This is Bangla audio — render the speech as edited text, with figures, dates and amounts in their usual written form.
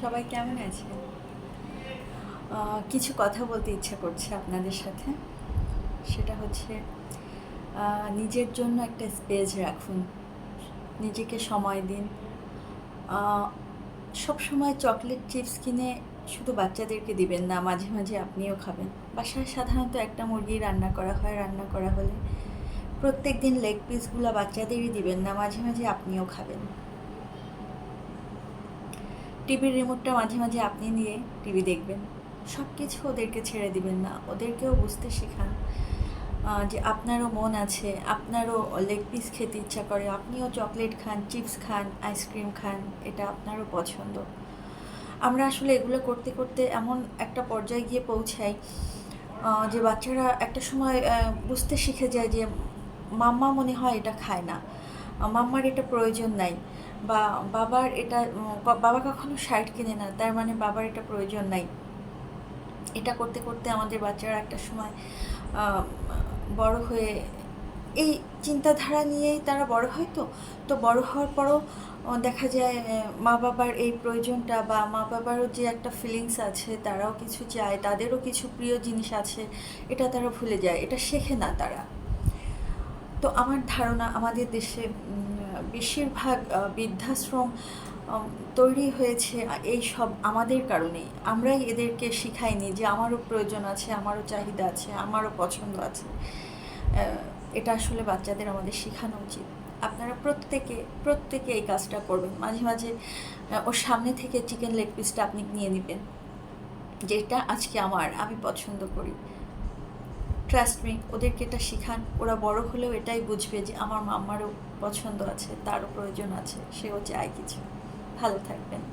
সবাই কেমন আছে? কিছু কথা বলতে ইচ্ছা করছে আপনাদের সাথে। সেটা হচ্ছে নিজের জন্য একটা স্পেস রাখুন, নিজেকে সময় দিন। সব সময় চকলেট চিপস কিনে শুধু বাচ্চাদেরকে দিবেন না, মাঝে মাঝে আপনিও খাবেন। বাসায় সাধারণত একটা মুরগি রান্না করা হয়, রান্না করা হলে প্রত্যেক দিন লেগ পিসগুলো বাচ্চাদেরই দিবেন না, মাঝে মাঝে আপনিও খাবেন। টিভির রিমোটটা মাঝে মাঝে আপনি নিয়ে টিভি দেখবেন। সব কিছু ওদেরকে ছেড়ে দিবেন না, ওদেরকেও বুঝতে শেখান যে আপনারও মন আছে, আপনারও লেগ পিস খেতে ইচ্ছা করে, আপনিও চকলেট খান, চিপস খান, আইসক্রিম খান, এটা আপনারও পছন্দ। আমরা আসলে এগুলো করতে করতে এমন একটা পর্যায়ে গিয়ে পৌঁছাই যে বাচ্চারা একটা সময় বুঝতে শিখে যায় যে মাম্মা মনে হয় এটা খায় না, মাম্মার এটা প্রয়োজন নাই, বা বাবার এটা বাবা কখনো শার্ট কিনে না, তার মানে বাবার এটা প্রয়োজন নাই। এটা করতে করতে আমাদের বাচ্চারা একটা সময় বড় হয়ে এই চিন্তাধারা নিয়েই তারা বড় হয়। তো বড় হওয়ার পরও দেখা যায় মা বাবার এই প্রয়োজনটা, বা মা বাবারও যে একটা ফিলিংস আছে, তারাও কিছু চায়, তাদেরও কিছু প্রিয় জিনিস আছে, এটা তারা ভুলে যায়, এটা শেখে না তারা। তো আমার ধারণা আমাদের দেশে বেশিরভাগ বৃদ্ধাশ্রম তৈরি হয়েছে এই সব আমাদের কারণেই। আমরাই এদেরকে শিখাইনি যে আমারও প্রয়োজন আছে, আমারও চাহিদা আছে, আমারও পছন্দ আছে। এটা আসলে বাচ্চাদের আমাদের শেখানো উচিত। আপনারা প্রত্যেকে প্রত্যেকে এই কাজটা করবেন। মাঝে মাঝে ওর সামনে থেকে চিকেন লেগ পিসটা আপনি নিয়ে নেবেন, যেটা আজকে আমি পছন্দ করি। ট্রাস্ট মি, ওদেরকে এটা শিখান। ওরা বড় হলেও এটাই বুঝবে যে আমার মাম্মারও পছন্দ আছে, তারও প্রয়োজন আছে, সেও চায় কিছু। ভালো থাকবেন।